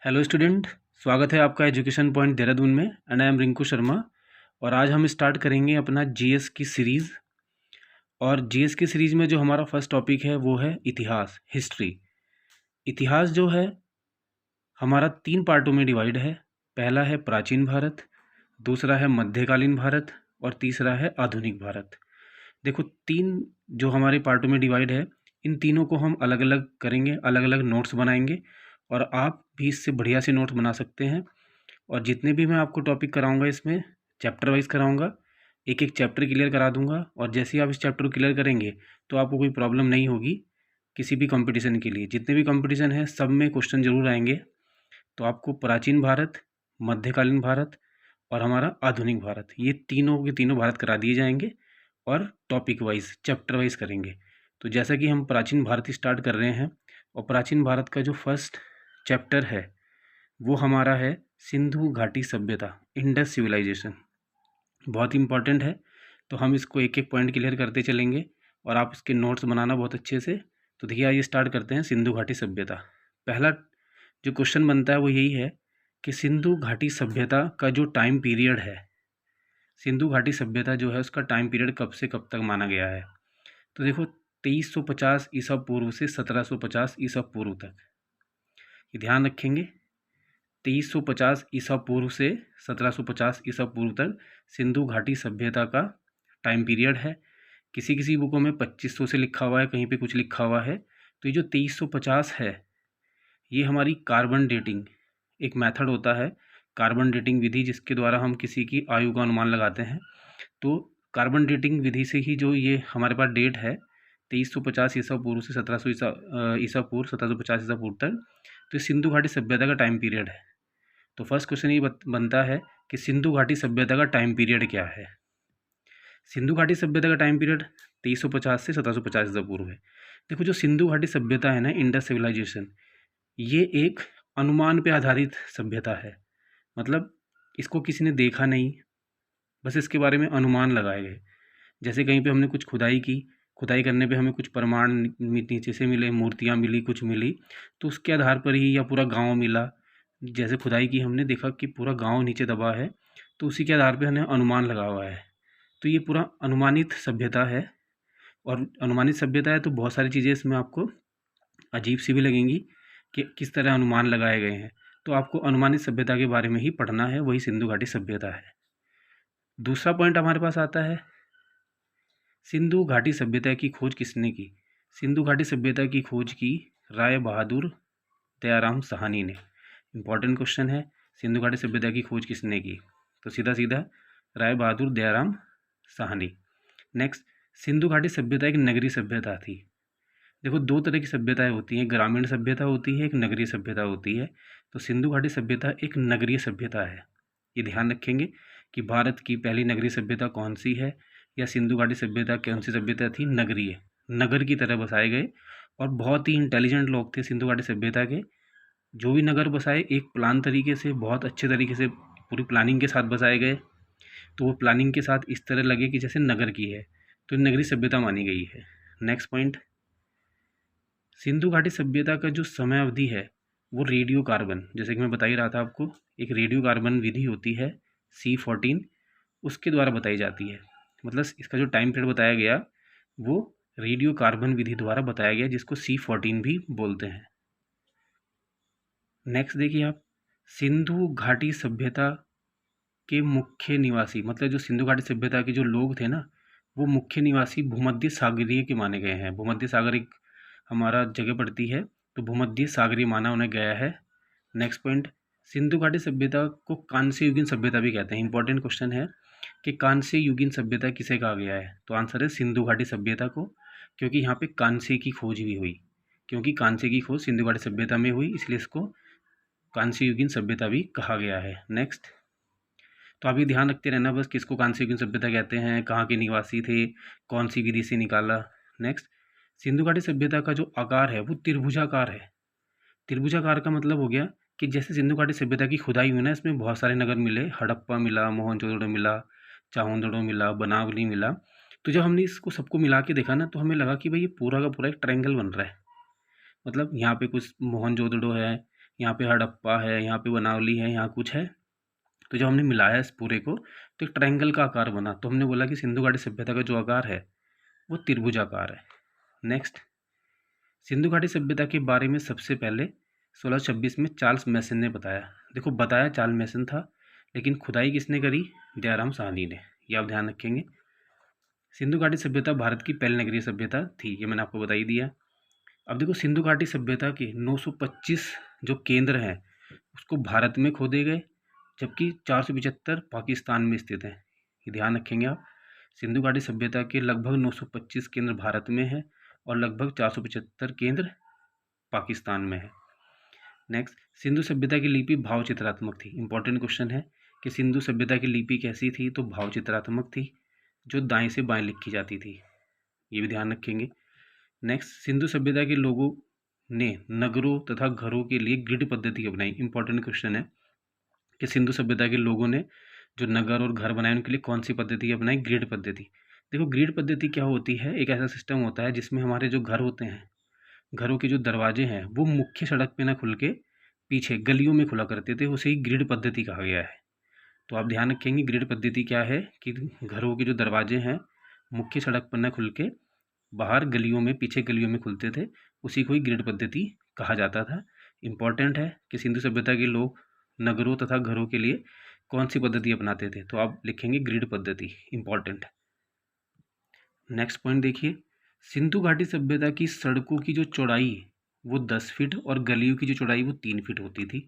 Hello student, स्वागत है आपका एजुकेशन पॉइंट देहरादून में। And I am Rinku Sharma. और आज हम स्टार्ट करेंगे अपना जीएस की सीरीज़। और जीएस की सीरीज़ में जो हमारा फर्स्ट टॉपिक है वो है इतिहास, हिस्ट्री। इतिहास जो है हमारा 3 पार्टों में डिवाइड है। पहला है प्राचीन भारत, दूसरा है मध्यकालीन भारत और तीसरा है आधुनिक भारत। देखो, 3 जो हमारे पार्टों में डिवाइड है, इन तीनों को हम अलग अलग करेंगे, अलग अलग नोट्स बनाएंगे। और आप भी इससे बढ़िया से नोट्स बना सकते हैं। और जितने भी मैं आपको टॉपिक कराऊंगा इसमें चैप्टर वाइज कराऊंगा, एक एक चैप्टर क्लियर करा दूंगा। और जैसे ही आप इस चैप्टर को क्लियर करेंगे तो आपको कोई प्रॉब्लम नहीं होगी किसी भी कंपटीशन के लिए। जितने भी कंपटीशन है सब में क्वेश्चन जरूर आएंगे। तो आपको प्राचीन भारत, मध्यकालीन भारत और हमारा आधुनिक भारत, ये तीनों के तीनों भारत करा दिए जाएंगे और टॉपिक वाइज चैप्टर वाइज करेंगे। तो जैसा कि हम प्राचीन भारत स्टार्ट कर रहे हैं, और प्राचीन भारत का जो फर्स्ट चैप्टर है वो हमारा है सिंधु घाटी सभ्यता, इंडस सिविलाइजेशन। बहुत इंपॉर्टेंट है, तो हम इसको एक एक पॉइंट क्लियर करते चलेंगे और आप इसके नोट्स बनाना बहुत अच्छे से। तो देखिए, आइए स्टार्ट करते हैं सिंधु घाटी सभ्यता। पहला जो क्वेश्चन बनता है वो यही है कि सिंधु घाटी सभ्यता का जो टाइम पीरियड है, सिंधु घाटी सभ्यता जो है उसका टाइम पीरियड कब से कब तक माना गया है। तो देखो, 2350 ईसा पूर्व से 1750 ईसा पूर्व तक, ये ध्यान रखेंगे। 2350 ईसा पूर्व से 1750 ईसा पूर्व तक सिंधु घाटी सभ्यता का टाइम पीरियड है। किसी किसी बुकों में 2500 से लिखा हुआ है, कहीं पे कुछ लिखा हुआ है। तो ये जो 2350 है, ये हमारी कार्बन डेटिंग एक मेथड होता है, कार्बन डेटिंग विधि, जिसके द्वारा हम किसी की आयु का अनुमान लगाते हैं। तो कार्बन डेटिंग विधि से ही जो ये हमारे पास डेट है 2350 ईसा पूर्व से 1700 ईसा पूर्व 1750 ईसा पूर्व तक, तो सिंधु घाटी सभ्यता का टाइम पीरियड है। तो फर्स्ट क्वेश्चन ये बनता है कि सिंधु घाटी सभ्यता का टाइम पीरियड क्या है। सिंधु घाटी सभ्यता का टाइम पीरियड 2350 से 1750 ईसा पूर्व है। देखो, जो सिंधु घाटी सभ्यता है ना, इंडस सिविलाइजेशन, ये एक अनुमान पे आधारित सभ्यता है। मतलब इसको किसी ने देखा नहीं, बस इसके बारे में अनुमान लगाए गए। जैसे कहीं पे हमने कुछ खुदाई की, खुदाई करने पे हमें कुछ प्रमाण नीचे से मिले, मूर्तियाँ मिली, कुछ मिली, तो उसके आधार पर ही, या पूरा गांव मिला, जैसे खुदाई की हमने देखा कि पूरा गांव नीचे दबा है, तो उसी के आधार पे हमने अनुमान लगा हुआ है। तो ये पूरा अनुमानित सभ्यता है। और अनुमानित सभ्यता है तो बहुत सारी चीज़ें इसमें आपको अजीब सी भी लगेंगी कि किस तरह अनुमान लगाए गए हैं। तो आपको अनुमानित सभ्यता के बारे में ही पढ़ना है, वही सिंधु घाटी सभ्यता है। दूसरा पॉइंट हमारे पास आता है, सिंधु घाटी सभ्यता की खोज किसने की। सिंधु घाटी सभ्यता की खोज की राय बहादुर दयाराम साहनी ने। इंपॉर्टेंट क्वेश्चन है, सिंधु घाटी सभ्यता की खोज किसने की। तो सीधा सीधा राय बहादुर दयाराम साहनी। नेक्स्ट, सिंधु घाटी सभ्यता एक नगरीय सभ्यता थी। देखो, 2 तरह की सभ्यताएं होती हैं, ग्रामीण सभ्यता होती है, एक नगरीय सभ्यता होती है। तो सिंधु घाटी सभ्यता एक नगरीय सभ्यता है। ये ध्यान रखेंगे कि भारत की पहली नगरीय सभ्यता कौन सी है, या सिंधु घाटी सभ्यता कौन सी सभ्यता थी, नगरीय, नगर की तरह बसाए गए। और बहुत ही इंटेलिजेंट लोग थे सिंधु घाटी सभ्यता के। जो भी नगर बसाए एक प्लान तरीके से, बहुत अच्छे तरीके से, पूरी प्लानिंग के साथ बसाए गए। तो वो प्लानिंग के साथ इस तरह लगे कि जैसे नगर की है, तो नगरीय सभ्यता मानी गई है। नेक्स्ट पॉइंट, सिंधु घाटी सभ्यता का जो समय अवधि है वो रेडियो कार्बन, जैसे कि मैं बता ही रहा था आपको, एक रेडियो कार्बन विधि होती है C14, उसके द्वारा बताई जाती है। मतलब इसका जो टाइम पीरियड बताया गया वो रेडियो कार्बन विधि द्वारा बताया गया, जिसको C14 भी बोलते हैं। नेक्स्ट देखिए आप, सिंधु घाटी सभ्यता के मुख्य निवासी, मतलब जो सिंधु घाटी सभ्यता के जो लोग थे ना, वो मुख्य निवासी भूमध्य सागरीय के माने गए हैं। भूमध्य सागर एक हमारा जगह पड़ती है, तो भूमध्य सागरीय माना उन्हें गया है। नेक्स्ट पॉइंट, सिंधु घाटी सभ्यता को कांस्य युगीन सभ्यता भी कहते हैं। इंपॉर्टेंट क्वेश्चन है कि कांस्य युगीन सभ्यता किसे कहा गया है। तो आंसर है सिंधु घाटी सभ्यता को, क्योंकि यहाँ पे कांस्य की खोज भी हुई। क्योंकि कांस्य की खोज सिंधु घाटी सभ्यता में हुई, इसलिए इसको कांस्य युगीन सभ्यता भी कहा गया है। नेक्स्ट, तो आप ये ध्यान रखते रहना बस, किसको कांस्य युगीन सभ्यता कहते हैं, कहाँ के निवासी थे, कौन सी विधि से निकाला। नेक्स्ट, सिंधु घाटी सभ्यता का जो आकार है वो त्रिभुजाकार है। त्रिभुजाकार का मतलब हो गया कि जैसे सिंधु घाटी सभ्यता की खुदाई हुई ना, इसमें बहुत सारे नगर मिले, हड़प्पा मिला, मोहनजोदड़ो मिला, चाहुंदड़ो मिला, बनावली मिला। तो जब हमने इसको सबको मिला के देखा ना, तो हमें लगा कि भाई ये पूरा का पूरा एक ट्रायंगल बन रहा है। मतलब यहाँ पे कुछ मोहनजोदड़ो है, यहाँ पे हड़प्पा है, यहाँ पे बनावली है, यहाँ कुछ है। तो जब हमने मिलाया इस पूरे को तो एक ट्रायंगल का आकार बना, तो हमने बोला कि सिंधु घाटी सभ्यता का जो आकार है वो त्रिभुजाकार है। नेक्स्ट, सिंधु घाटी सभ्यता के बारे में सबसे पहले 1626 में चार्ल्स मैसन ने बताया। देखो बताया चार्ल्स मैसन था, लेकिन खुदाई किसने करी? दयाराम साहनी ने। ये आप ध्यान रखेंगे। सिंधु घाटी सभ्यता भारत की पहली नगरीय सभ्यता थी, ये मैंने आपको बता ही दिया। अब देखो सिंधु घाटी सभ्यता के 925 जो केंद्र हैं उसको भारत में खोदे गए, जबकि 475 पाकिस्तान में स्थित हैं। ये ध्यान रखेंगे आप। सिंधु घाटी सभ्यता के लगभग 925 केंद्र भारत में है और लगभग 475 केंद्र पाकिस्तान में है। नेक्स्ट, सिंधु सभ्यता की लिपि भाव चित्रात्मक थी। इंपॉर्टेंट क्वेश्चन है कि सिंधु सभ्यता की लिपि कैसी थी? तो भाव चित्रात्मक थी, जो दाएं से बाएं लिखी जाती थी। ये भी ध्यान रखेंगे। नेक्स्ट, सिंधु सभ्यता के लोगों ने नगरों तथा घरों के लिए ग्रिड पद्धति अपनाई। इंपॉर्टेंट क्वेश्चन है कि सिंधु सभ्यता के लोगों ने जो नगर और घर बनाए उनके लिए कौन सी पद्धति अपनाई? ग्रिड पद्धति। देखो ग्रिड पद्धति क्या होती है? एक ऐसा सिस्टम होता है जिसमें हमारे जो घर होते हैं, घरों के जो दरवाजे हैं वो मुख्य सड़क पे ना खुल के पीछे गलियों में खुला करते थे, उसे ही ग्रिड पद्धति कहा गया है। तो आप ध्यान रखेंगे ग्रिड पद्धति क्या है कि घरों के जो दरवाजे हैं मुख्य सड़क पर न खुल के बाहर गलियों में, पीछे गलियों में खुलते थे, उसी को ही ग्रिड पद्धति कहा जाता था। इम्पॉर्टेंट है कि सिंधु सभ्यता के लोग नगरों तथा घरों के लिए कौन सी पद्धति अपनाते थे? तो आप लिखेंगे ग्रिड पद्धति। इम्पॉर्टेंट। नेक्स्ट पॉइंट देखिए, सिंधु घाटी सभ्यता की सड़कों की जो चौड़ाई वो 10 फीट और गलियों की जो चौड़ाई वो 3 फीट होती थी।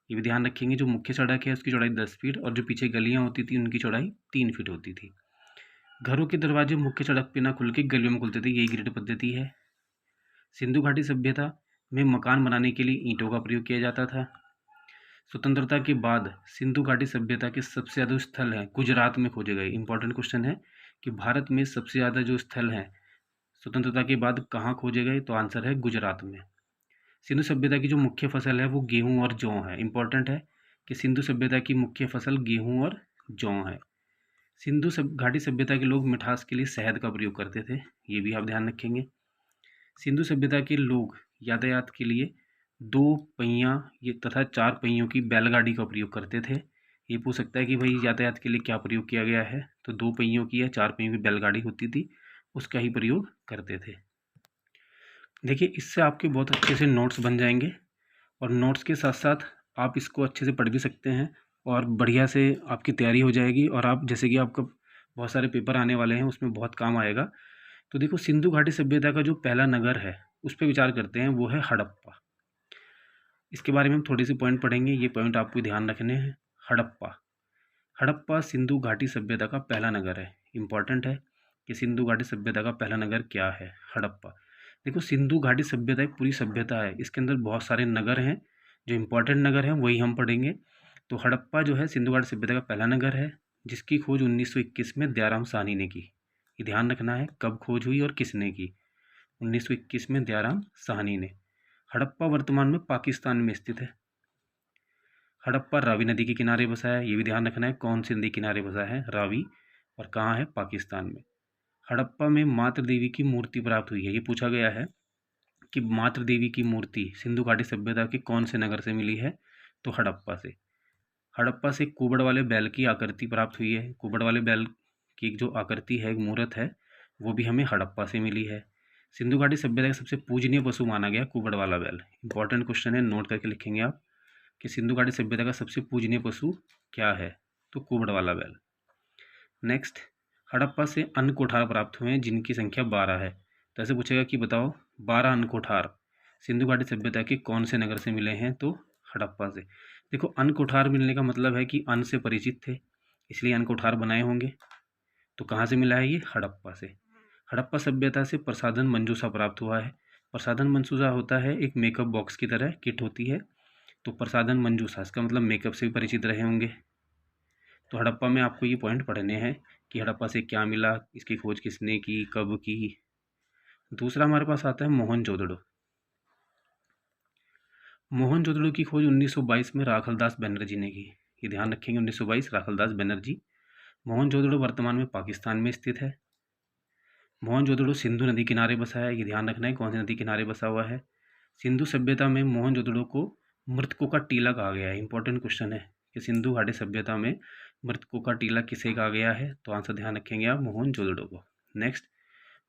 ये भी ध्यान रखेंगे। जो मुख्य सड़क है उसकी चौड़ाई 10 फीट और जो पीछे गलियां होती थी उनकी चौड़ाई 3 फीट होती थी। घरों के दरवाजे मुख्य सड़क पे ना खुल के गलियों में खुलते थे, यही ग्रिड पद्धति है। सिंधु घाटी सभ्यता में मकान बनाने के लिए ईंटों का प्रयोग किया जाता था। स्वतंत्रता के बाद सिंधु घाटी सभ्यता के सबसे ज़्यादा स्थल हैं गुजरात में खोजे गए। इंपॉर्टेंट क्वेश्चन है कि भारत में सबसे ज़्यादा जो स्थल हैं स्वतंत्रता के बाद कहाँ खोजे गए? तो आंसर है गुजरात में। सिंधु सभ्यता की जो मुख्य फसल है वो गेहूं और जौ है। इंपॉर्टेंट है कि सिंधु सभ्यता की मुख्य फसल गेहूं और जौ है। घाटी सभ्यता के लोग मिठास के लिए शहद का प्रयोग करते थे, ये भी आप ध्यान रखेंगे। सिंधु सभ्यता के लोग यातायात के लिए 2 पहिया ये तथा 4 पहियों की बैलगाड़ी का प्रयोग करते थे। ये पूछ सकता है कि भाई यातायात के लिए क्या प्रयोग किया गया है? तो 2 पहियों की या 4 पहियों की बैलगाड़ी होती थी, उसका ही प्रयोग करते थे। देखिए इससे आपके बहुत अच्छे से नोट्स बन जाएंगे और नोट्स के साथ साथ आप इसको अच्छे से पढ़ भी सकते हैं और बढ़िया से आपकी तैयारी हो जाएगी। और आप जैसे कि आपका बहुत सारे पेपर आने वाले हैं उसमें बहुत काम आएगा। तो देखो सिंधु घाटी सभ्यता का जो पहला नगर है उस पर विचार करते हैं, वो है हड़प्पा। इसके बारे में हम थोड़ी सी पॉइंट पढ़ेंगे, ये पॉइंट आपको ध्यान रखने हैं। हड़प्पा सिंधु घाटी सभ्यता का पहला नगर है। इंपॉर्टेंट है कि सिंधु घाटी सभ्यता का पहला नगर क्या है? हड़प्पा। देखो सिंधु घाटी सभ्यता एक पूरी सभ्यता है, इसके अंदर बहुत सारे नगर हैं, जो इंपॉर्टेंट नगर हैं वही हम पढ़ेंगे। तो हड़प्पा जो है सिंधु घाटी सभ्यता का पहला नगर है, जिसकी खोज 1921 में दयाराम साहनी ने की। ये ध्यान रखना है कब खोज हुई और किसने की? 1921 में दयाराम साहनी ने। हड़प्पा वर्तमान में पाकिस्तान में स्थित है। हड़प्पा रावी नदी के किनारे बसा है, ये भी ध्यान रखना है कौन सी नदी किनारे बसा है? रावी। और कहाँ है? पाकिस्तान में। हड़प्पा में मातृ देवी की मूर्ति प्राप्त हुई है। ये पूछा गया है कि मातृ देवी की मूर्ति सिंधु घाटी सभ्यता के कौन से नगर से मिली है? तो हड़प्पा से। हड़प्पा से कुबड़ वाले बैल की आकृति प्राप्त हुई है। कुबड़ वाले बैल की जो आकृति है, एक मूर्त है, वो भी हमें हड़प्पा से मिली है। सिंधु घाटी सभ्यता का सबसे पूजनीय पशु माना गया कुबड़ वाला बैल। इंपॉर्टेंट क्वेश्चन है, नोट करके लिखेंगे आप कि सिंधु घाटी सभ्यता का सबसे पूजनीय पशु क्या है? तो कुबड़ वाला बैल। नेक्स्ट, हड़प्पा से अन्न कोठार प्राप्त हुए हैं जिनकी संख्या 12 है। तो ऐसे पूछेगा कि बताओ 12 अन्न कोठार सिंधु घाटी सभ्यता के कौन से नगर से मिले हैं? तो हड़प्पा से। देखो अन्न कोठार मिलने का मतलब है कि अन्न से परिचित थे, इसलिए अन्न कोठार बनाए होंगे। तो कहाँ से मिला है? ये हड़प्पा से। हड़प्पा सभ्यता से प्रसाधन मंजूषा प्राप्त हुआ है। प्रसाधन मंजूषा होता है एक मेकअप बॉक्स की तरह किट होती है, तो प्रसाधन मंजूषा इसका मतलब मेकअप से भी परिचित रहे होंगे। तो हड़प्पा में आपको ये पॉइंट पढ़ने हैं कि हड़प्पा से क्या मिला, इसकी खोज किसने की, कब की। दूसरा हमारे पास आता है मोहनजोदड़ो। मोहनजोदड़ो की खोज 1922 में राखलदास बनर्जी ने की। ये ध्यान रखेंगे 1922 राखलदास बनर्जी। मोहनजोदड़ो वर्तमान में पाकिस्तान में स्थित है। मोहनजोदड़ो सिंधु नदी किनारे बसा है, ये ध्यान रखना है कौन सी नदी किनारे बसा हुआ है। सिंधु सभ्यता में मोहनजोदड़ो को मृतकों का टीला कहा गया है। इंपॉर्टेंट क्वेश्चन है कि सिंधु घाटी सभ्यता में मृतकों का टीला किसे कहा गया है, तो आंसर ध्यान रखेंगे आप मोहनजोदड़ो को। नेक्स्ट,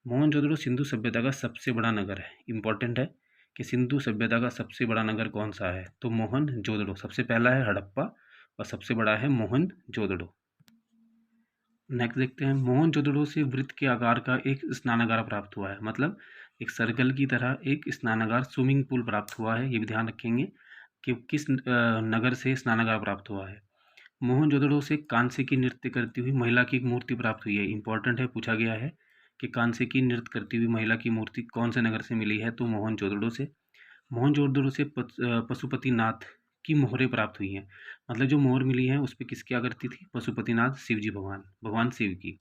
मोहनजोदड़ो सिंधु सभ्यता का सबसे बड़ा नगर है। इंपॉर्टेंट है कि सिंधु सभ्यता का सबसे बड़ा नगर कौन सा है, तो मोहनजोदड़ो। सबसे पहला है हड़प्पा और सबसे बड़ा है मोहनजोदड़ो। नेक्स्ट देखते हैं, मोहनजोदड़ो से वृत्त के आकार का एक स्नानागार प्राप्त हुआ है, मतलब एक सर्कल की तरह एक स्नानागार स्विमिंग पूल प्राप्त हुआ है। ये भी ध्यान रखेंगे कि किस नगर से स्नानागार प्राप्त हुआ है। मोहनजोदड़ो से कांसे की नृत्य करती हुई महिला की एक मूर्ति प्राप्त हुई है। इंपॉर्टेंट है, पूछा गया है कि कांसे की नृत्य करती हुई महिला की मूर्ति कौन से नगर से मिली है, तो मोहनजोदड़ो से। मोहनजोदड़ो से पशुपतिनाथ की मोहरें प्राप्त हुई हैं, मतलब जो मोहर मिली है उस पर किसकी आकृति थी, पशुपतिनाथ शिव जी भगवान शिव की।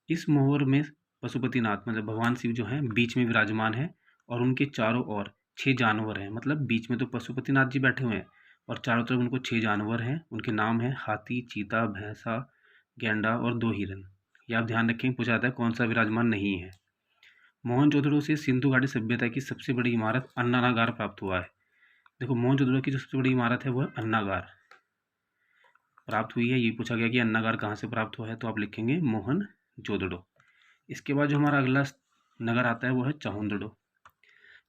इस मोहर में पशुपतिनाथ मतलब भगवान शिव जो हैं बीच में विराजमान है और उनके चारों ओर 6 जानवर हैं, मतलब बीच में तो पशुपतिनाथ जी बैठे हुए हैं और चारों तरफ उनको 6 जानवर हैं। उनके नाम हैं हाथी, चीता, भैंसा, गैंडा और 2 हिरन। ये आप ध्यान रखें, पूछा जाता है कौन सा विराजमान नहीं है। मोहनजोदड़ो से सिंधु घाटी सभ्यता की सबसे बड़ी इमारत अन्नागार प्राप्त हुआ है। देखो, मोहनजोदड़ो की जो सबसे बड़ी इमारत है वो अन्नागार प्राप्त हुई है। ये पूछा गया कि अन्नागार कहाँ से प्राप्त हुआ है, तो आप लिखेंगे मोहनजोदड़ो। इसके बाद जो हमारा अगला नगर आता है वो है चाहुंदड़ो।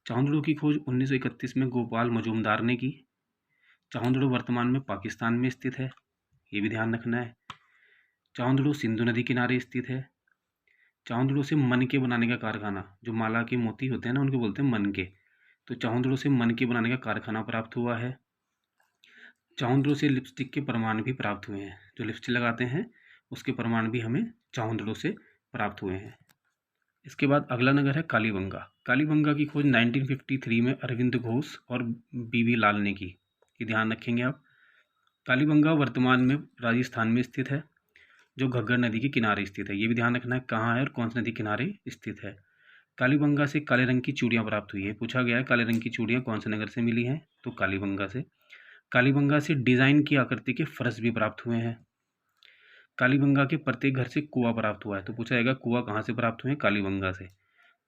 चाहुंदड़ो की खोज 1931 में गोपाल मजूमदार ने की। चाहुंदड़ो वर्तमान में पाकिस्तान में स्थित है, ये भी ध्यान रखना है। चाहुंदड़ो सिंधु नदी किनारे स्थित है। चाहुंदड़ो से मनके बनाने का कारखाना, जो माला के मोती होते हैं ना उनको बोलते हैं मनके, तो चाहुंदड़ो से मनके बनाने का कारखाना प्राप्त हुआ है। चाहुंदड़ो से लिपस्टिक के प्रमाण भी प्राप्त हुए हैं, जो लिपस्टिक लगाते हैं उसके प्रमाण भी हमें चाहुंदड़ो से प्राप्त हुए हैं। इसके बाद अगला नगर है कालीबंगा। कालीबंगा की खोज 1953 में अरविंद घोष और बीबी लाल ने की। ये ध्यान रखेंगे आप। कालीबंगा वर्तमान में राजस्थान में स्थित है, जो घग्गर नदी के किनारे स्थित है। ये भी ध्यान रखना है कहाँ है और कौन सी नदी किनारे स्थित है। कालीबंगा से काले रंग की चूड़ियाँ प्राप्त हुई है। पूछा गया है काले रंग की चूड़ियाँ कौन से नगर से मिली हैं, तो कालीबंगा से। कालीबंगा से डिज़ाइन की आकृति के फर्श भी प्राप्त हुए हैं। कालीबंगा के प्रत्येक घर से कुआं प्राप्त हुआ है, तो पूछा जाएगा कुआं कहाँ से प्राप्त हुए हैं, कालीबंगा से।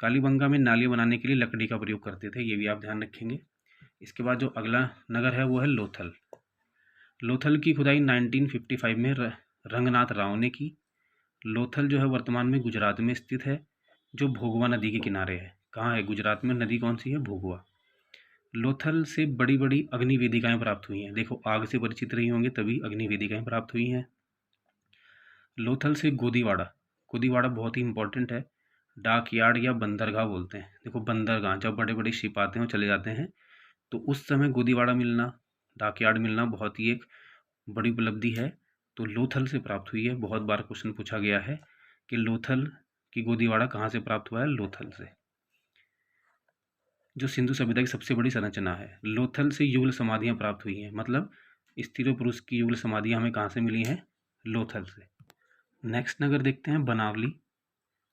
कालीबंगा में नालियाँ बनाने के लिए लकड़ी का प्रयोग करते थे, ये भी आप ध्यान रखेंगे। इसके बाद जो अगला नगर है वो है लोथल। लोथल की खुदाई 1955 में रंगनाथ राव ने की। लोथल जो है वर्तमान में गुजरात में स्थित है, जो भोगवा नदी के किनारे है। कहाँ है गुजरात में, नदी कौन सी है, भोगवा। लोथल से बड़ी बड़ी अग्नि वेदिकाएँ प्राप्त हुई हैं। देखो, आग से परिचित रही होंगे तभी अग्नि वेदिकाएँ प्राप्त हुई हैं। लोथल से गोदीवाड़ा। गोदीवाड़ा बहुत ही इंपॉर्टेंट है, डाक यार्ड या बंदरगाह बोलते हैं। देखो, बंदरगाह जब बड़े बड़े शिप आते हैं और चले जाते हैं तो उस समय गोदीवाड़ा मिलना, डाक यार्ड मिलना बहुत ही एक बड़ी उपलब्धि है। तो लोथल से प्राप्त हुई है। बहुत बार क्वेश्चन पूछा गया है कि लोथल की गोदीवाड़ा कहाँ से प्राप्त हुआ है, लोथल से। जो सिंधु सभ्यता की सबसे बड़ी संरचना है, लोथल से युगल समाधियाँ प्राप्त हुई हैं, मतलब स्त्री और पुरुष की युगल समाधियाँ हमें कहाँ से मिली हैं, लोथल से। नेक्स्ट नगर देखते हैं बनावली।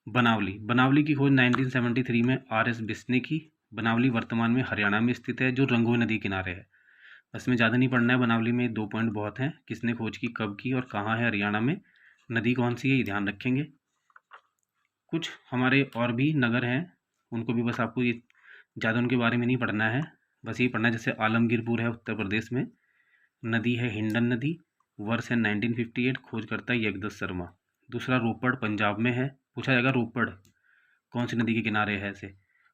बनावली की खोज 1973 में आर.एस. बिस्ट ने की। बनावली वर्तमान में हरियाणा में स्थित है, जो रंगों नदी किनारे है। बस में ज़्यादा नहीं पढ़ना है, बनावली में 2 पॉइंट बहुत हैं, किसने खोज की, कब की और कहाँ है, हरियाणा में, नदी कौन सी है, ये ध्यान रखेंगे। कुछ हमारे और भी नगर हैं, उनको भी बस आपको ये ज़्यादा उनके बारे में नहीं पढ़ना है, बस ये पढ़ना है। जैसे आलमगीरपुर है उत्तर प्रदेश में, नदी है हिंडन नदी, वर्ष है 1958, खोज करता है यज्ञदत्त शर्मा। दूसरा रोपड़ पंजाब में है, पूछा जाएगा रोपड़ कौन सी नदी के किनारे है ऐसे,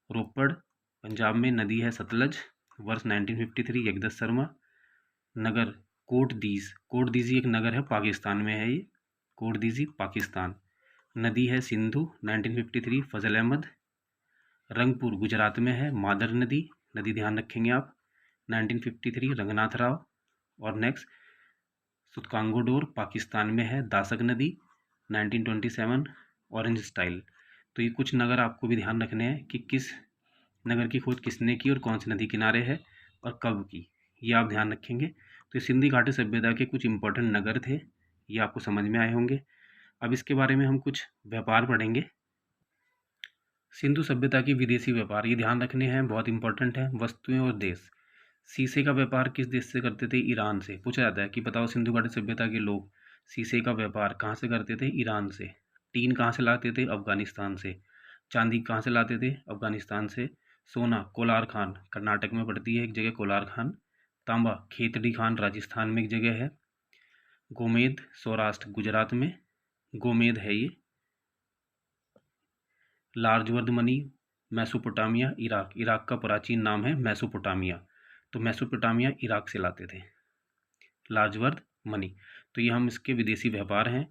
रोपड़ पंजाब में, नदी है सतलज, वर्ष 1953, यज्ञदत्त शर्मा। नगर कोटदीजी एक नगर है, पाकिस्तान में है ये, कोटदीजी पाकिस्तान। नदी है सिंधु, 1953, फजल अहमद। रंगपुर गुजरात में है, मादर नदी, नदी ध्यान रखेंगे आप, 1953, रंगनाथ राव। और नेक्स्ट सुतकांगोडोर पाकिस्तान में है, दासक नदी, 1927, ऑरेंज स्टाइल। तो ये कुछ नगर आपको भी ध्यान रखने हैं कि किस नगर की खोज किसने की और कौन सी नदी किनारे है और कब की, ये आप ध्यान रखेंगे। तो सिंधु घाटी सभ्यता के कुछ इंपॉर्टेंट नगर थे, ये आपको समझ में आए होंगे। अब इसके बारे में हम कुछ व्यापार पढ़ेंगे। सिंधु सभ्यता की विदेशी व्यापार, ये ध्यान रखने हैं, बहुत इंपॉर्टेंट है। वस्तुएं और देश, शीशे का व्यापार किस देश से करते थे, ईरान से। पूछा जाता है कि बताओ सिंधु घाटी सभ्यता के लोग शीशे का व्यापार कहाँ से करते थे, ईरान से। टीन कहाँ से लाते थे, अफगानिस्तान से। चांदी कहाँ से लाते थे, अफगानिस्तान से। सोना कोलार खान, कर्नाटक में पड़ती है एक जगह कोलार खान, तांबा खेतड़ी खान राजस्थान में एक जगह है। गोमेद सौराष्ट्र गुजरात में गोमेद है ये। लार्जवर्द मनी मैसोपोटामिया इराक, इराक का प्राचीन नाम है मैसोपोटामिया, तो मैसोपोटामिया इराक से लाते थे लार्जवर्द मनी। तो ये हम इसके विदेशी व्यापार हैं।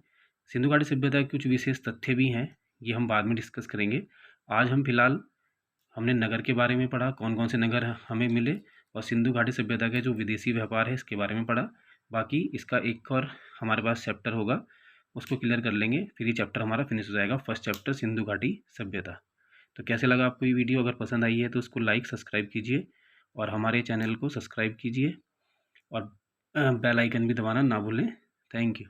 सिंधु घाटी सभ्यता के कुछ विशेष तथ्य भी हैं, ये हम बाद में डिस्कस करेंगे। आज हम फिलहाल हमने नगर के बारे में पढ़ा, कौन कौन से नगर हमें मिले, और सिंधु घाटी सभ्यता के जो विदेशी व्यापार है इसके बारे में पढ़ा। बाकी इसका एक और हमारे पास चैप्टर होगा, उसको क्लियर कर लेंगे, फिर ये चैप्टर हमारा फिनिश हो जाएगा, फर्स्ट चैप्टर सिंधु घाटी सभ्यता। तो कैसे लगा आपको ये वीडियो? अगर पसंद आई है तो उसको लाइक सब्सक्राइब कीजिए और हमारे चैनल को सब्सक्राइब कीजिए और बेल आइकन भी दबाना ना भूलें। Thank you.